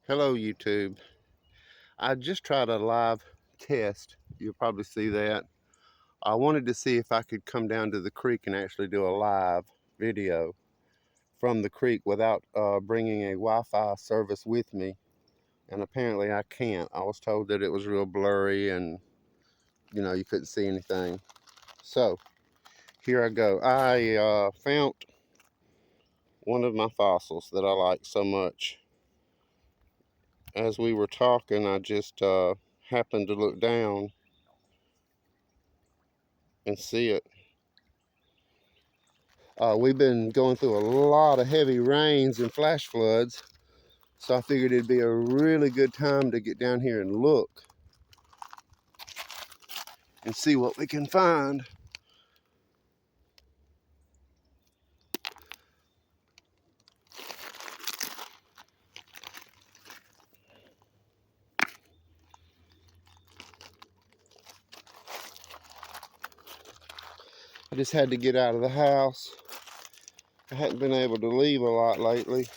Hello YouTube. I just tried a live test. You'll probably see that. I wanted to see if I could come down to the creek and actually do a live video from the creek without bringing a Wi-Fi service with me. And apparently I can't. I was told that it was real blurry and you couldn't see anything. So here I go. I found one of my fossils that I like so much. As we were talking, I just happened to look down and see it. We've been going through a lot of heavy rains and flash floods, so I figured it'd be a really good time to get down here and look and see what we can find. I just had to get out of the house. I hadn't been able to leave a lot lately.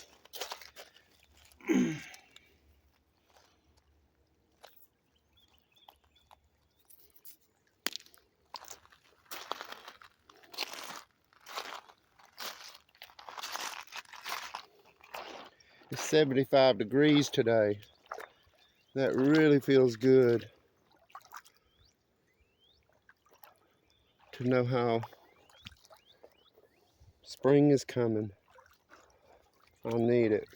It's 75 degrees today. That really feels good to know how spring is coming. I need it.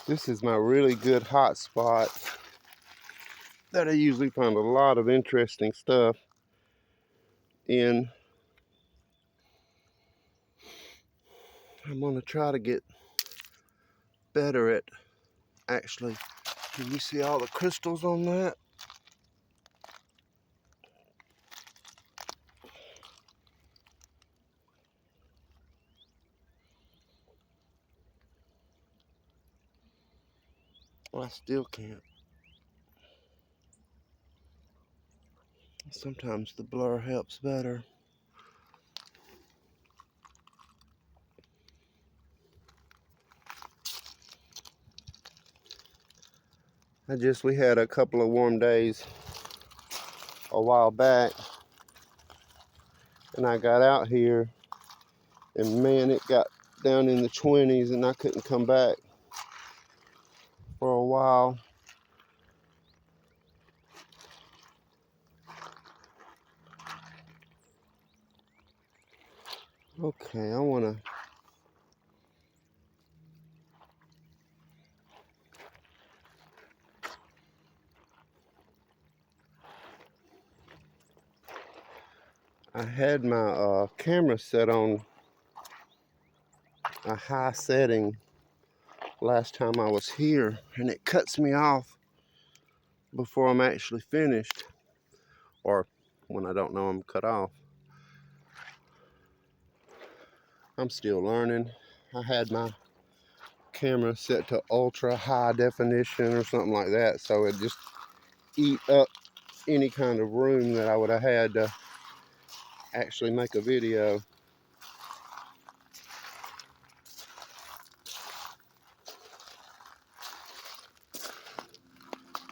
This is my really good hot spot that I usually find a lot of interesting stuff in. I'm gonna try to get better at actually. Can you see all the crystals on that? Well, I still can't. Sometimes the blur helps better. We had a couple of warm days a while back, and I got out here, and man, it got down in the 20s, and I couldn't come back for a while. Okay, I had my camera set on a high setting last time I was here, and it cuts me off before I'm actually finished, or when I don't know I'm cut off. I'm still learning. I had my camera set to ultra high definition or something like that, so it just eat up any kind of room that I would have had to actually make a video.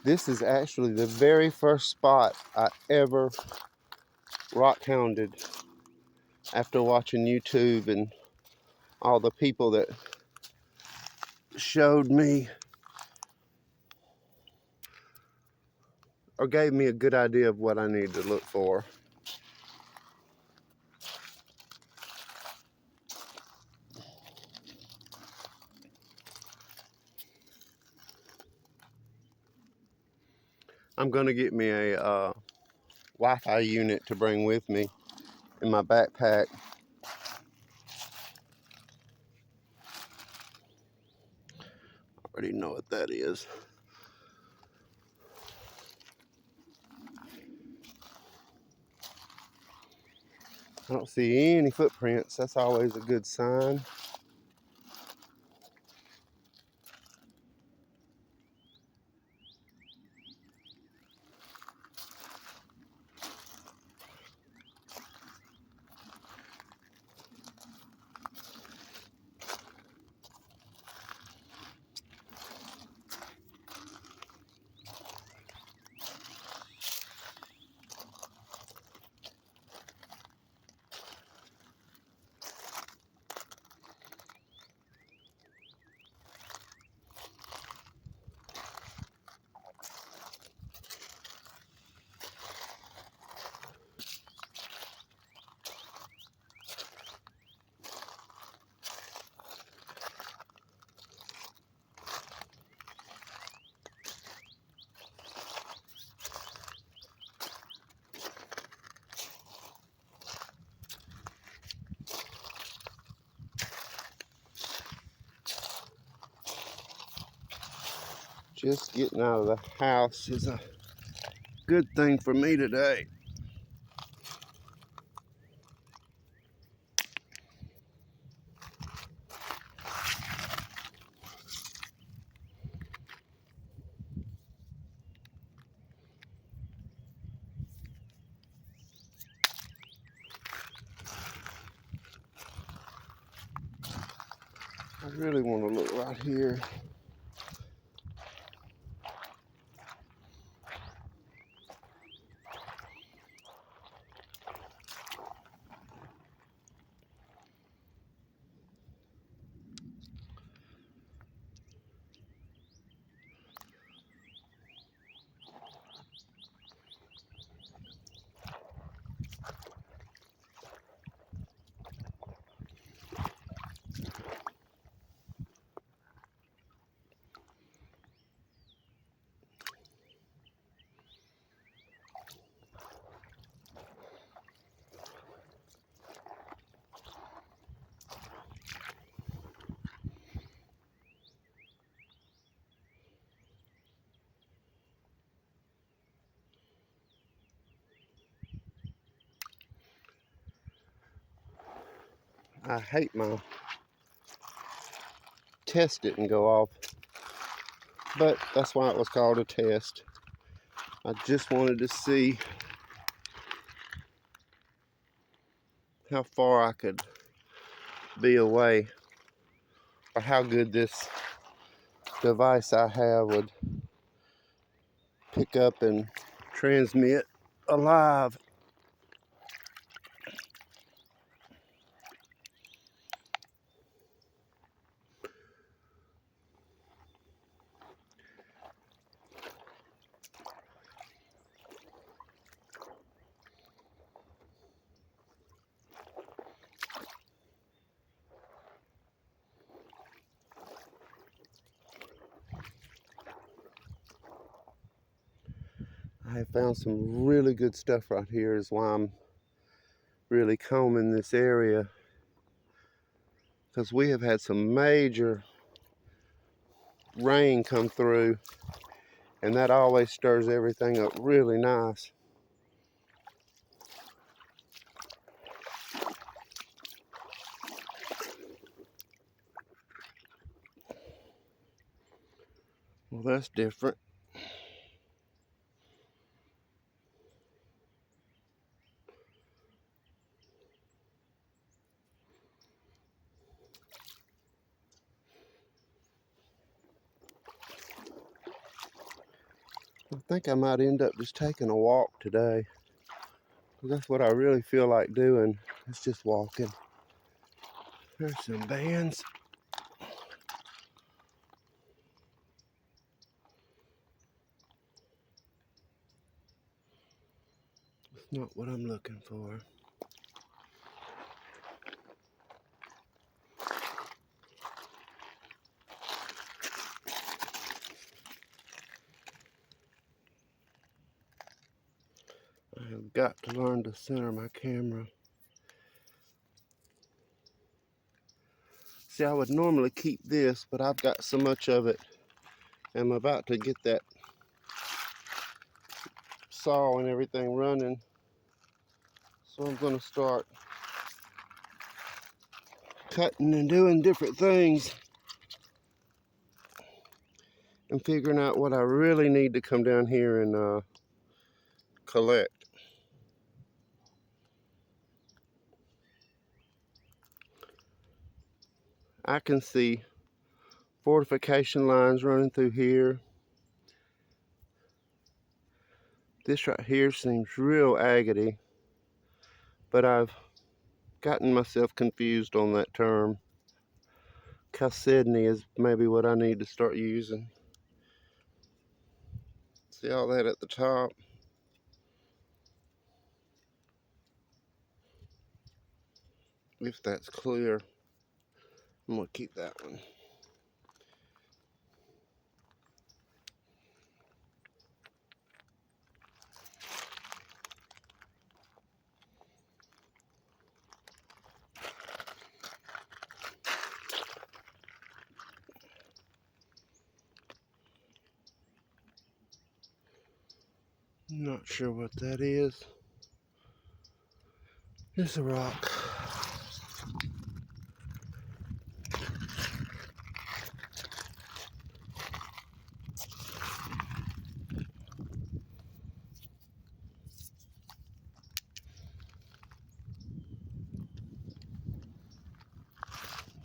This is actually the very first spot I ever rock hounded after watching YouTube and all the people that showed me or gave me a good idea of what I need to look for. I'm going to get me a Wi-Fi unit to bring with me in my backpack. I already know what that is. I don't see any footprints. That's always a good sign. Just getting out of the house is a good thing for me today. I really want to look right here. I hate my test didn't go off, but that's why it was called a test. I just wanted to see how far I could be away, or how good this device I have would pick up and transmit alive. I have found some really good stuff right here, is why I'm really combing this area, because we have had some major rain come through, and that always stirs everything up really nice. Well, that's different. I think I might end up just taking a walk today. That's what I really feel like doing. It's just walking. There's some bands. It's not what I'm looking for. I have got to learn to center my camera. See, I would normally keep this, but I've got so much of it. I'm about to get that saw and everything running. So I'm going to start cutting and doing different things and figuring out what I really need to come down here and collect. I can see fortification lines running through here. This right here seems real agate, but I've gotten myself confused on that term. Chalcedony is maybe what I need to start using. See all that at the top? If that's clear, I'm gonna keep that one. Not sure what that is. It's a rock.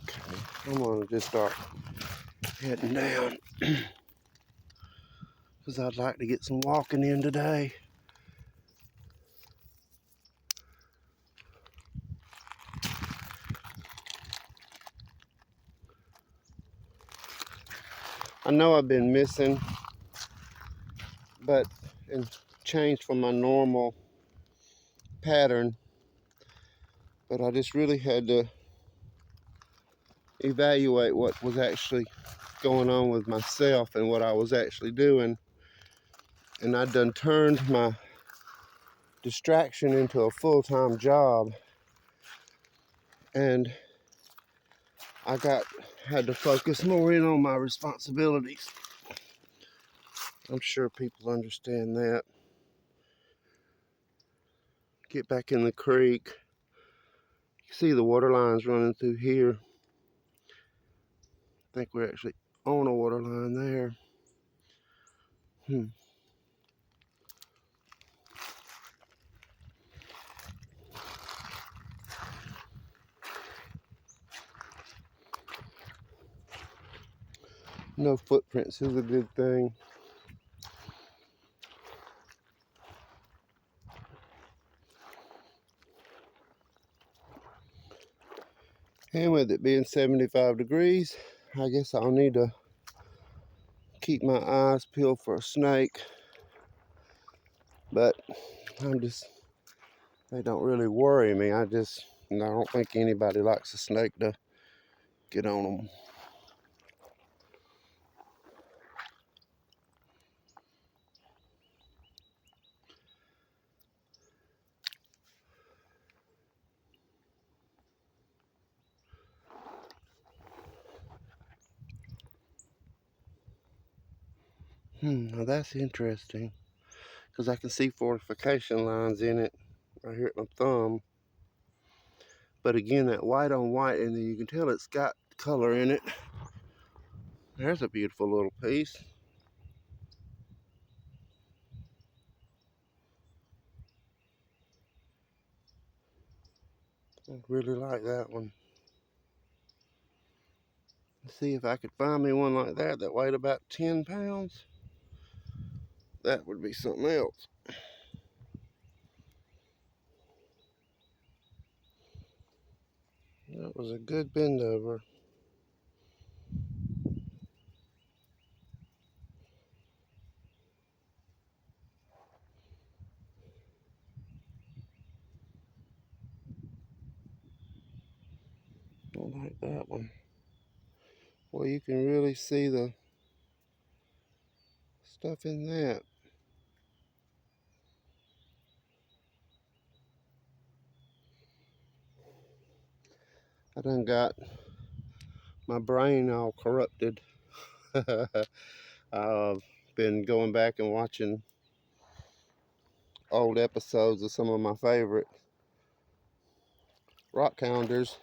Okay, I'm gonna just start heading down because I'd like to get some walking in today. I know I've been missing, but and changed from my normal pattern, but I just really had to evaluate what was actually going on with myself and what I was actually doing. And I done turned my distraction into a full-time job, and I had to focus more in on my responsibilities. I'm sure people understand that. Get back in the creek. You see the water lines running through here. I think we're actually on a water line there. No footprints is a good thing. And with it being 75 degrees, I guess I'll need to keep my eyes peeled for a snake. But they don't really worry me. I don't think anybody likes a snake to get on them. Now that's interesting, because I can see fortification lines in it right here at my thumb. But again, that white on white, and then you can tell it's got color in it. There's a beautiful little piece. I really like that one. Let's see if I could find me one like that weighed about 10 pounds. That would be something else. That was a good bend over. I like that one. Well, you can really see the stuff in that. I done got my brain all corrupted. I've been going back and watching old episodes of some of my favorite rock calendars,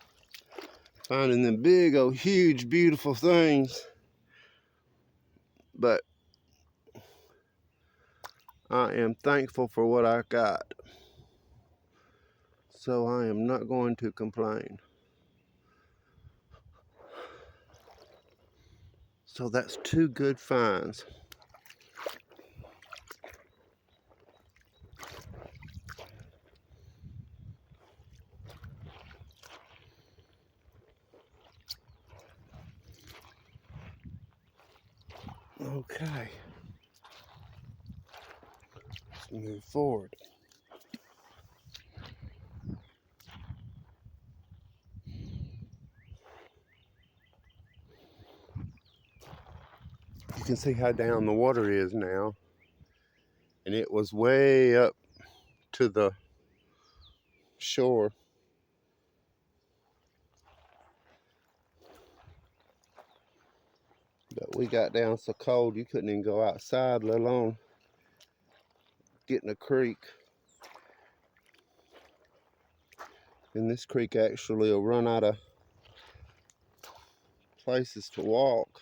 finding them big old huge beautiful things, but I am thankful for what I got, so I am not going to complain. So that's 2 good finds. Okay, let's move forward. You can see how down the water is now, and it was way up to the shore. But we got down so cold you couldn't even go outside, let alone get in a creek. And this creek actually will run out of places to walk,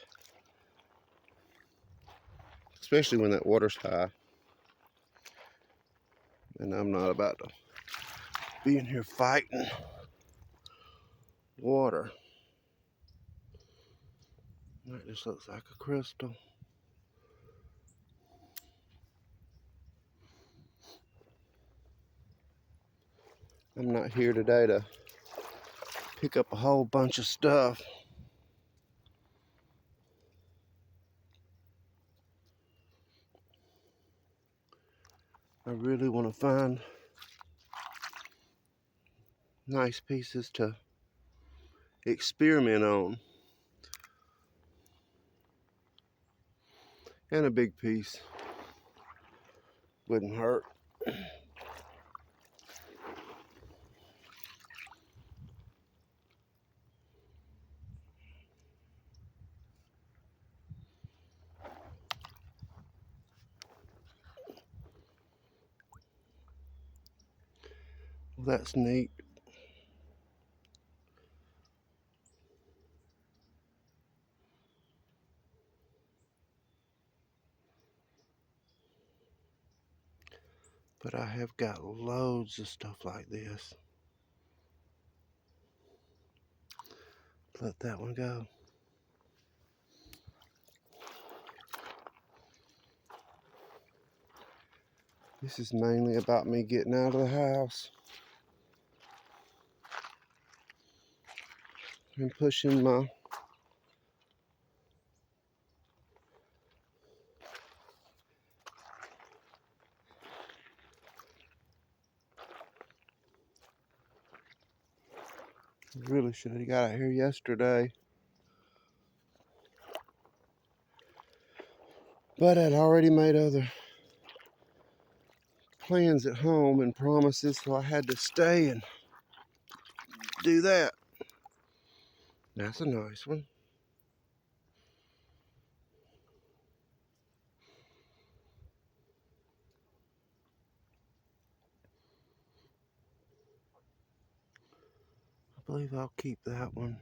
especially when that water's high. And I'm not about to be in here fighting water. That just looks like a crystal. I'm not here today to pick up a whole bunch of stuff. I really want to find nice pieces to experiment on. And a big piece wouldn't hurt. Well, that's neat. But I have got loads of stuff like this. Let that one go. This is mainly about me getting out of the house and pushing my really should have got out here yesterday. But I'd already made other plans at home and promises, so I had to stay and do that. That's a nice one. I believe I'll keep that one.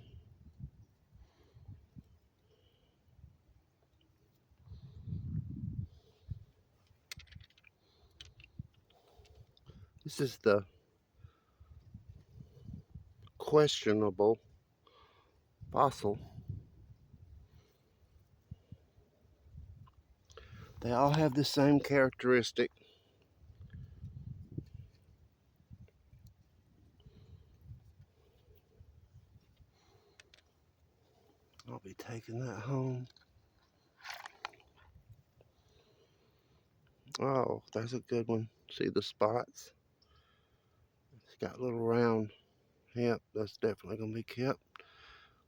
This is the questionable fossil. They all have the same characteristic. I'll be taking that home. Oh, that's a good one. See the spots? It's got little round. Yep, that's definitely going to be kept.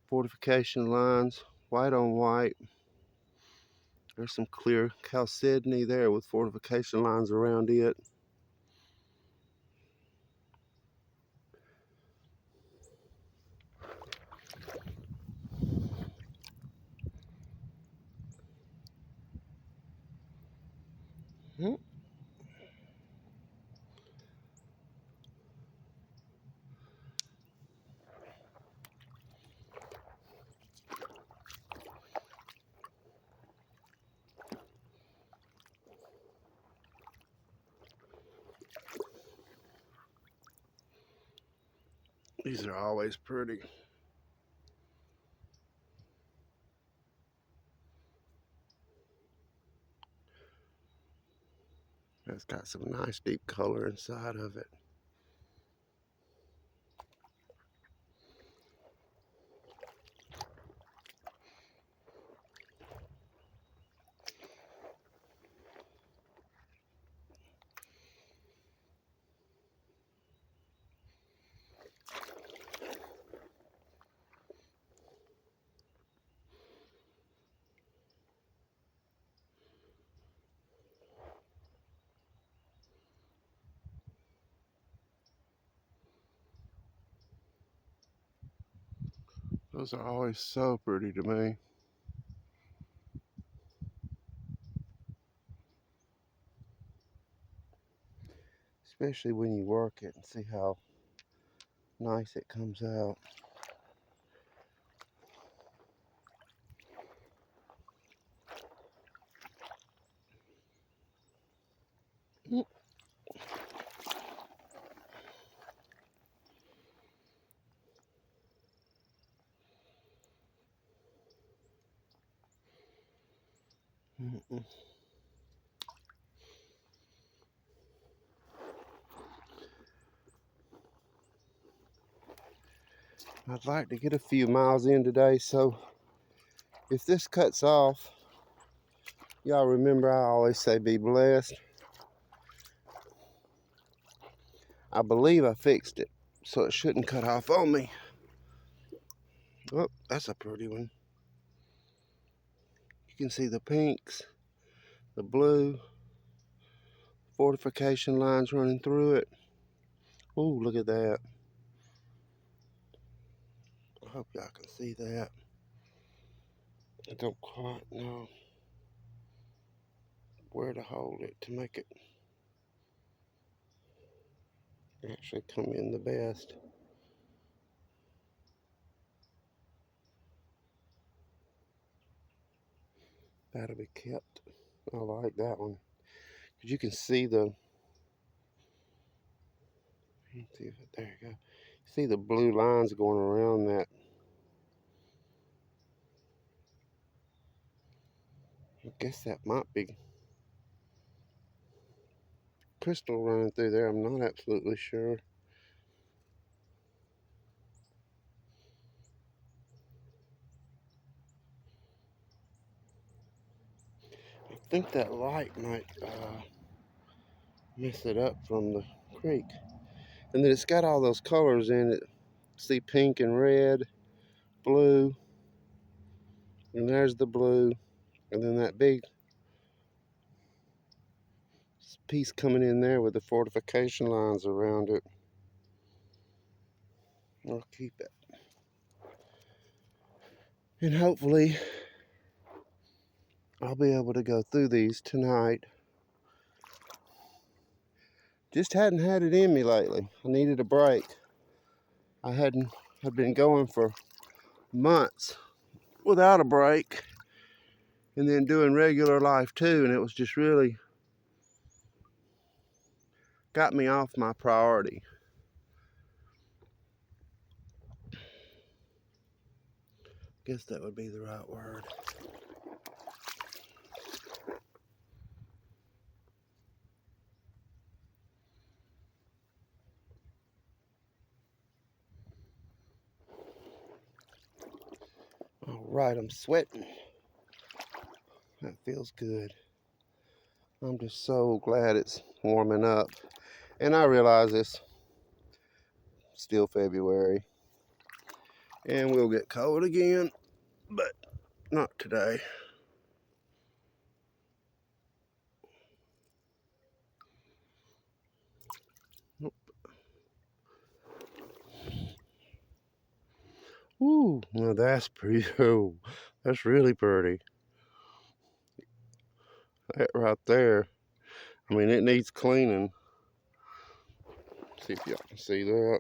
Fortification lines, white on white. There's some clear chalcedony there with fortification lines around it. These are always pretty. It's got some nice deep color inside of it. Those are always so pretty to me. Especially when you work it and see how nice it comes out. I'd like to get a few miles in today, so if this cuts off, y'all remember I always say be blessed. I believe I fixed it, so it shouldn't cut off on me. Oh, that's a pretty one. You can see the pinks, the blue, fortification lines running through it. Oh, look at that. I hope y'all can see that. I don't quite know where to hold it to make it actually come in the best. That'll be kept. I like that one. Because you can see the, let's see if it, there you go. See the blue lines going around that. I guess that might be crystal running through there. I'm not absolutely sure. I think that light might mess it up from the creek. And then it's got all those colors in it. See pink and red, blue, and there's the blue, and then that big piece coming in there with the fortification lines around it. I'll keep it. And hopefully I'll be able to go through these tonight. Just hadn't had it in me lately. I needed a break. I'd been going for months without a break and then doing regular life too, and it was just really got me off my priority. Guess that would be the right word. All right, I'm sweating. That feels good. I'm just so glad it's warming up. And I realize it's still February. And we'll get cold again, but not today. Nope. Ooh, now that's pretty. Oh, that's really pretty. That right there. I mean, it needs cleaning. See if y'all can see that.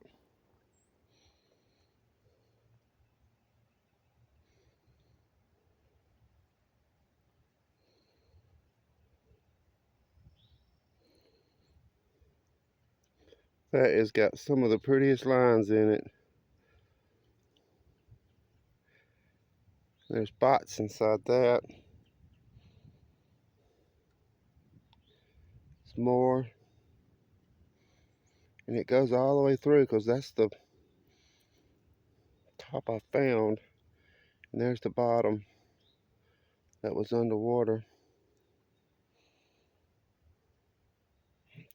That has got some of the prettiest lines in it. There's spots inside that. It's more. And it goes all the way through because that's the top I found. And there's the bottom that was underwater.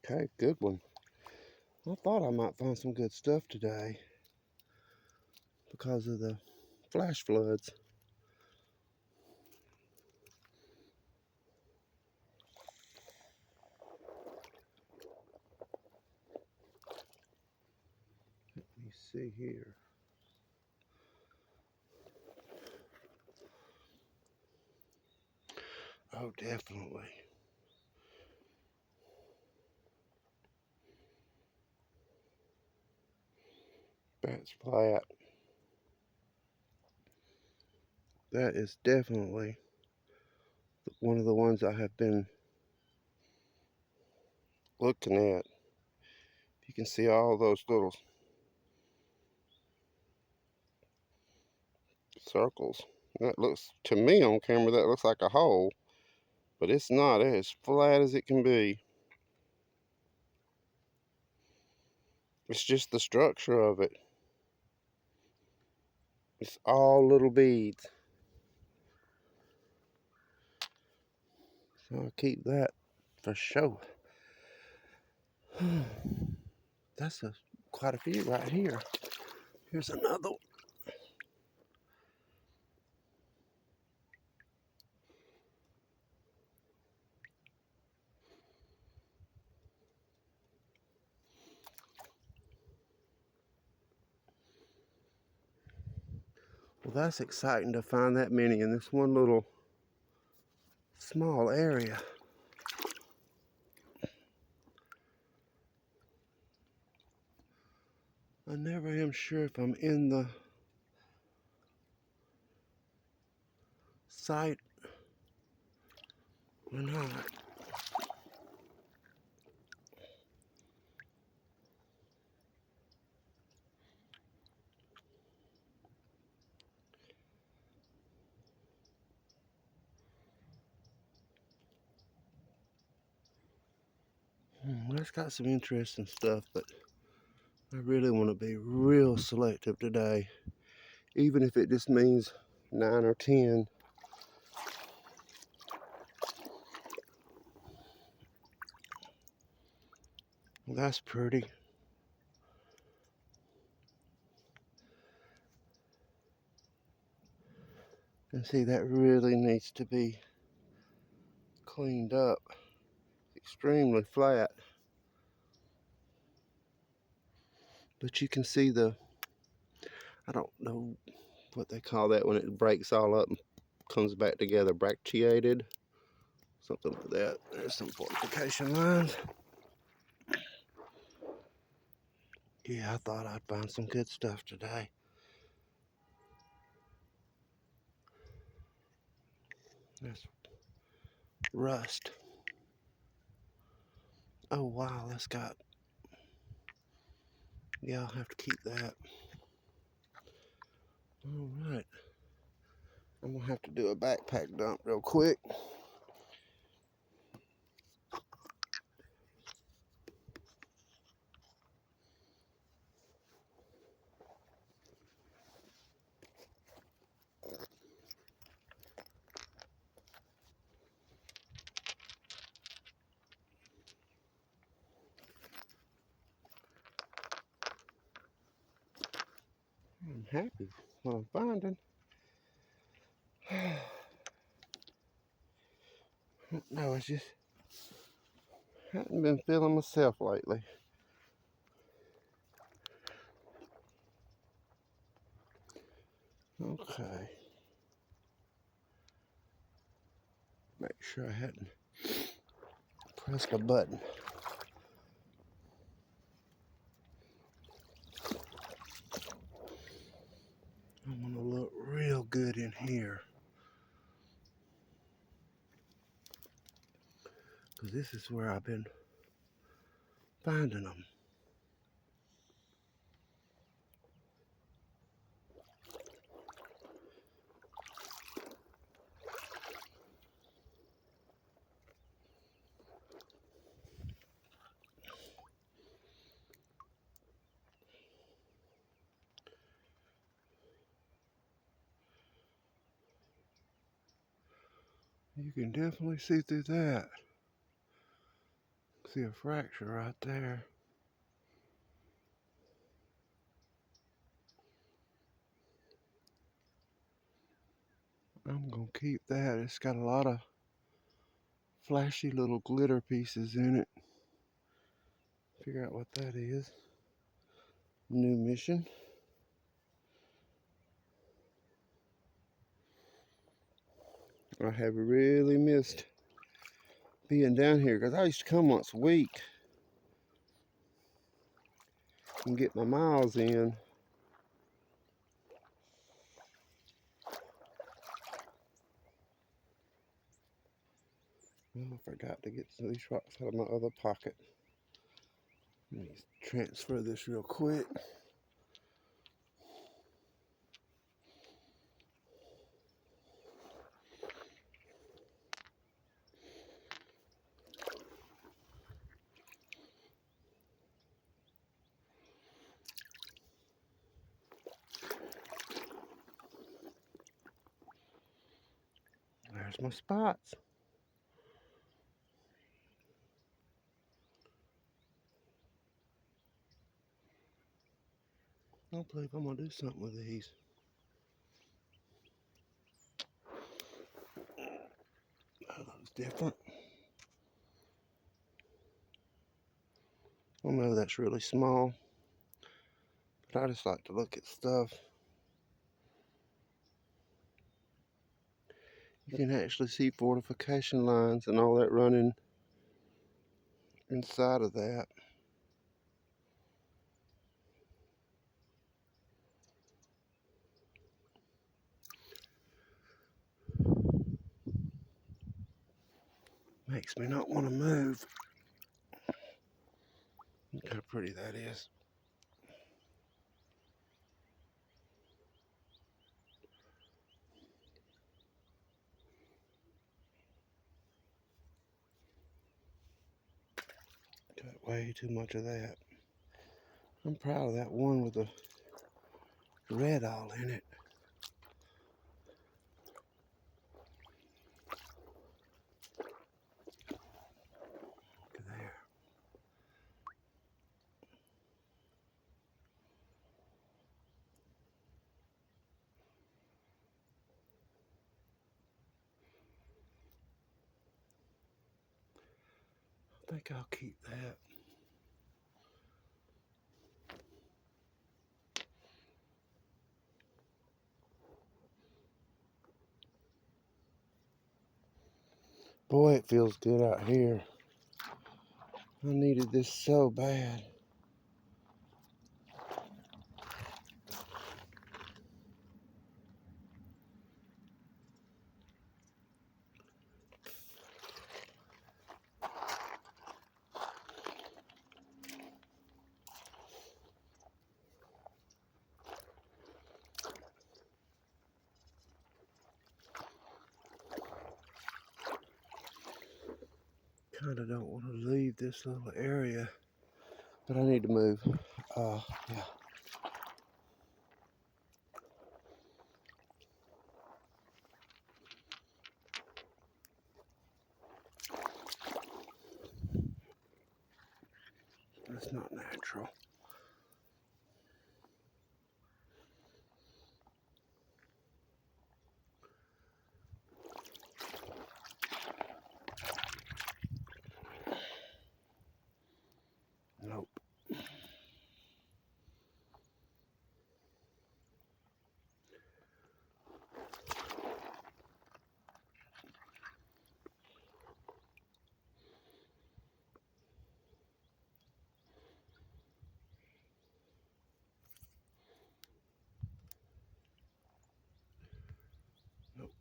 Okay, good one. I thought I might find some good stuff today because of the flash floods. Let me see here. Oh, definitely. That's flat. That is definitely one of the ones I have been looking at. You can see all those little circles. That looks, to me on camera, that looks like a hole. But it's not. It is flat as it can be. It's just the structure of it. It's all little beads. So I'll keep that for sure. That's quite a few right here. Here's another one. Well, that's exciting to find that many in this one little small area. I never am sure if I'm in the site or not. That's got some interesting stuff, but I really want to be real selective today, even if it just means 9 or 10. Well, that's pretty. And see, that really needs to be cleaned up. Extremely flat. But you can see I don't know what they call that when it breaks all up and comes back together, bracteated, something like that. There's some fortification lines. Yeah, I thought I'd find some good stuff today. That's rust. Oh wow, that's got, yeah, I'll have to keep that. All right, I'm gonna have to do a backpack dump real quick. I'm happy with what I'm finding. No, it's just hadn't been feeling myself lately. Okay. Make sure I hadn't pressed a button. I want to look real good in here, because this is where I've been finding them. You can definitely see through that. See a fracture right there. I'm gonna keep that. It's got a lot of flashy little glitter pieces in it. Figure out what that is. New mission. I have really missed being down here because I used to come once a week and get my miles in. Oh, I forgot to get these rocks out of my other pocket. Let me transfer this real quick. There's my spots. I don't believe I'm gonna do something with these. That looks different. I know that's really small, but I just like to look at stuff. You can actually see fortification lines and all that running inside of that. Makes me not want to move. Look how pretty that is. Got way too much of that. I'm proud of that one with the red all in it. Look at there. I think I'll keep that. Boy, it feels good out here. I needed this so bad. Kind of don't want to leave this little area, but I need to move. Yeah. That's not natural. Nope. Nope.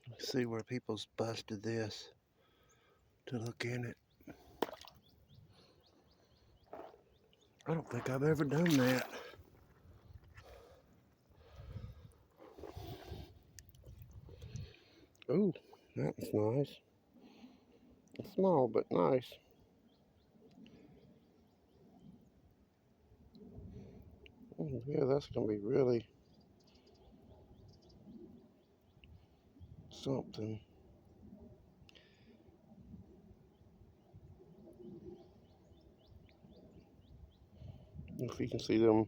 Let's see where people's busted this to look in it. I don't think I've ever done that. Ooh, that's nice. It's small, but nice. Yeah, that's gonna be really something. If you can see them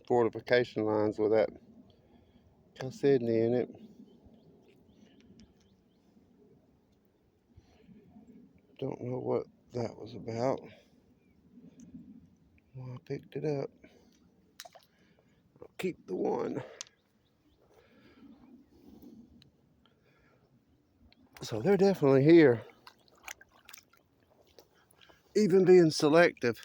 fortification lines with that chalcedony in it. Don't know what that was about. Well, I picked it up. I'll keep the one. So they're definitely here. Even being selective.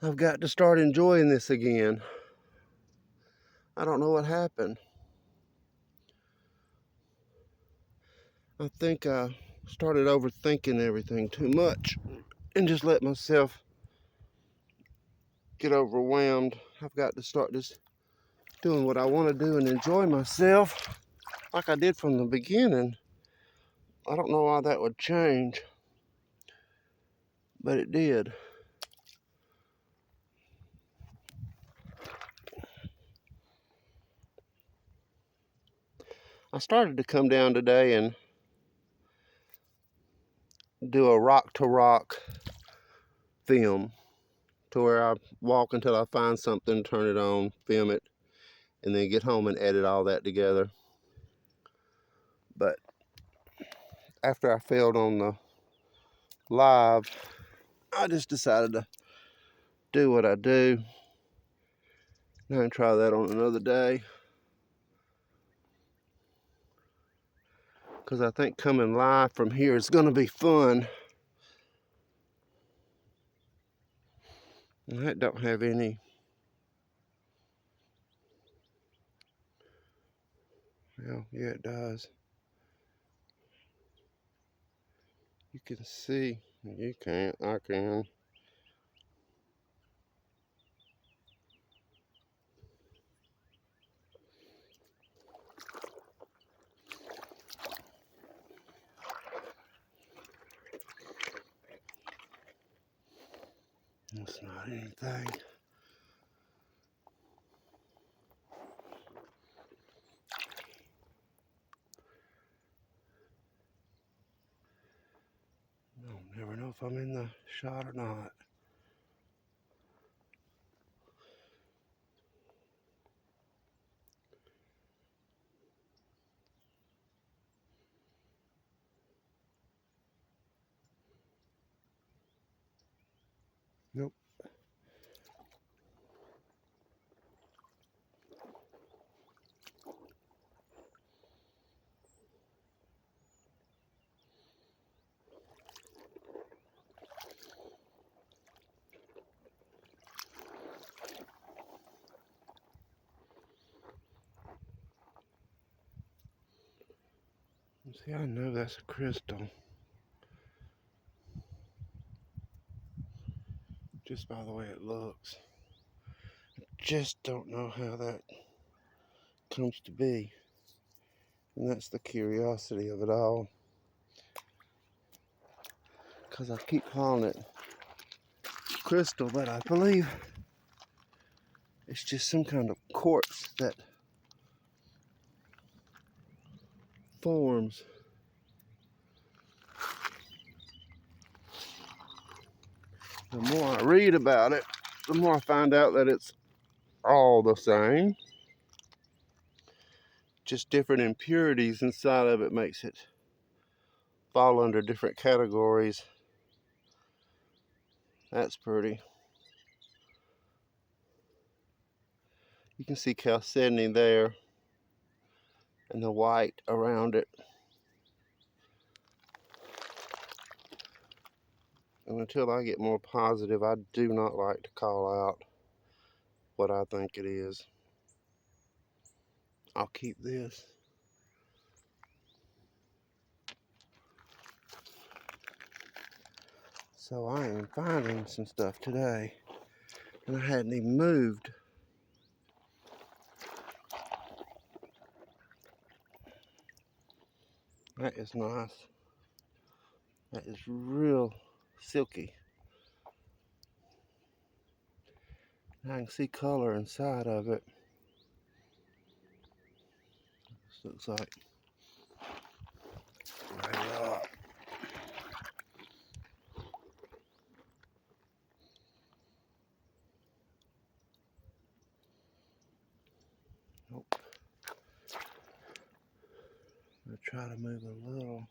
I've got to start enjoying this again. I don't know what happened. I think I started overthinking everything too much and just let myself get overwhelmed. I've got to start just doing what I want to do and enjoy myself like I did from the beginning. I don't know why that would change, but it did. I started to come down today and do a rock to rock film to where I walk until I find something, turn it on, film it, and then get home and edit all that together. But after I failed on the live, I just decided to do what I do. Now and try that on another day. Because I think coming live from here is going to be fun. And that don't have any. Well, yeah, it does. You can see. You can't. I can. It's not anything. I'll never know if I'm in the shot or not. Nope. See, I know that's a crystal. Just by the way it looks. Just don't know how that comes to be. And that's the curiosity of it all. Because I keep calling it crystal, but I believe it's just some kind of quartz that forms. The more I read about it, the more I find out that it's all the same. Just different impurities inside of it makes it fall under different categories. That's pretty. You can see chalcedony there and the white around it. And until I get more positive, I do not like to call out what I think it is. I'll keep this. So I am finding some stuff today, and I hadn't even moved. That is nice. That is real silky. I can see color inside of it. This looks like right up. Nope. I'm gonna try to move a little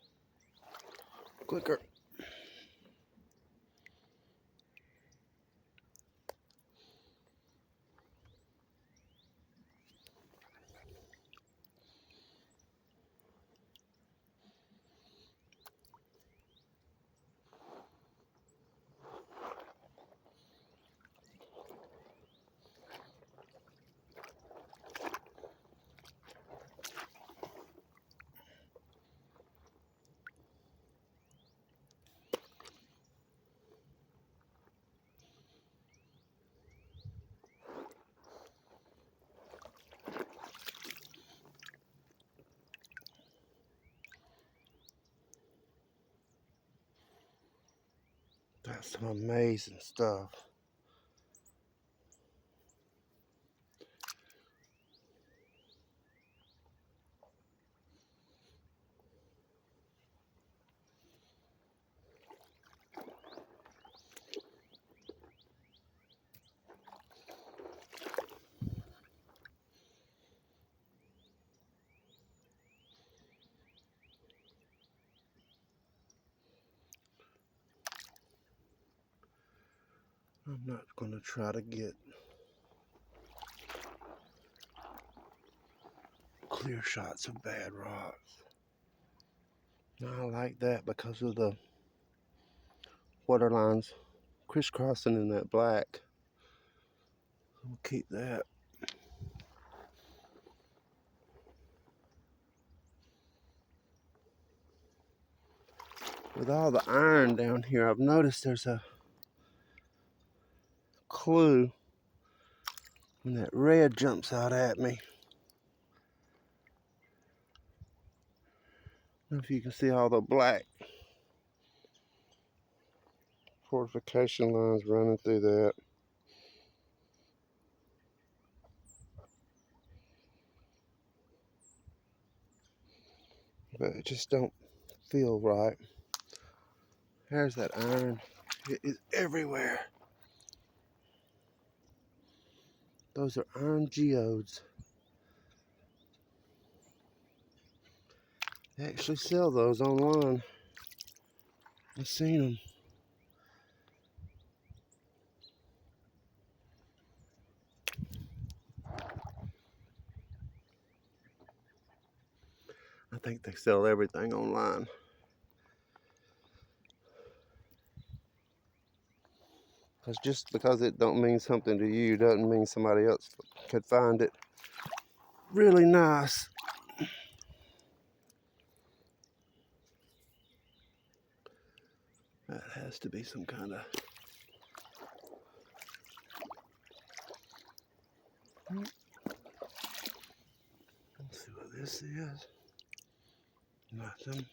quicker. That's some amazing stuff. I'm not going to try to get clear shots of bad rocks. I like that because of the water lines crisscrossing in that black. We'll keep that. With all the iron down here, I've noticed there's a clue when that red jumps out at me. I don't know if you can see all the black fortification lines running through that. But it just don't feel right. There's that iron. It is everywhere. Those are iron geodes. They actually sell those online. I've seen them. I think they sell everything online. Because just because it don't mean something to you doesn't mean somebody else could find it really nice. That has to be some kind of... Let's see what this is. Nothing.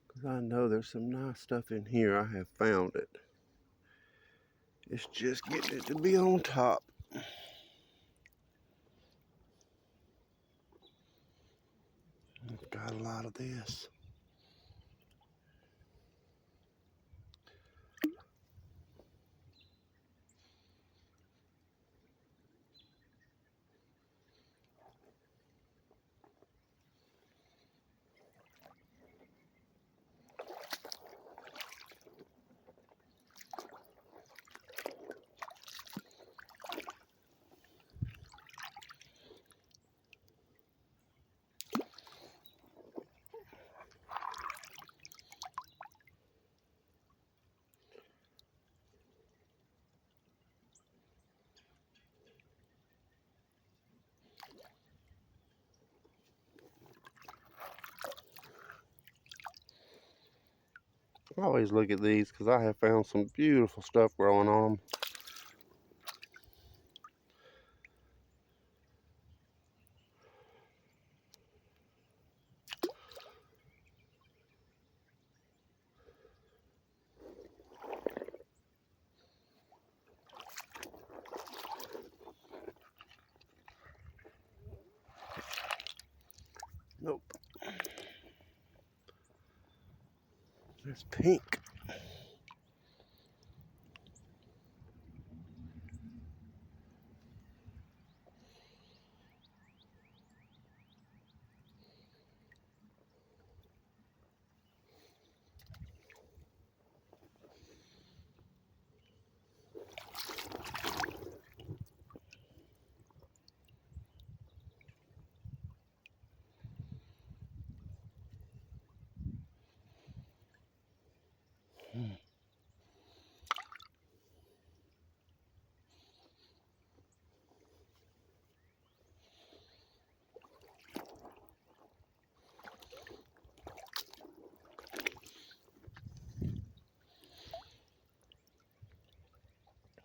Because I know there's some nice stuff in here. I have found it. It's just getting it to be on top. I've got a lot of this. I always look at these because I have found some beautiful stuff growing on them. Nope. There's pink.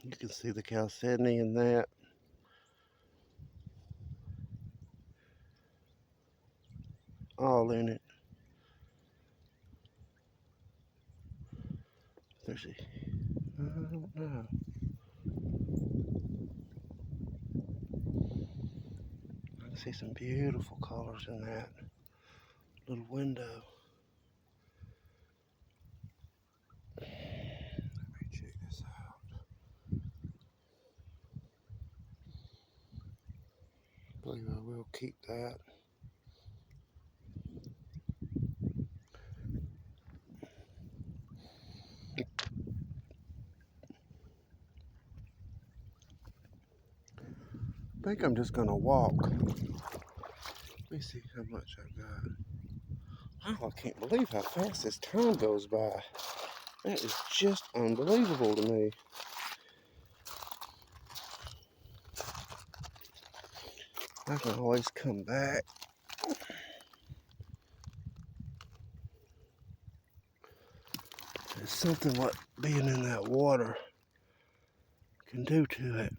You can see the chalcedony in that. All in it. There's a, I don't know. I can see some beautiful colors in that little window. Let me check this out. I believe I will keep that. I think I'm just gonna walk. Let me see how much I got. Oh, I can't believe how fast this time goes by. That is just unbelievable to me. I can always come back. There's something what being in that water can do to it.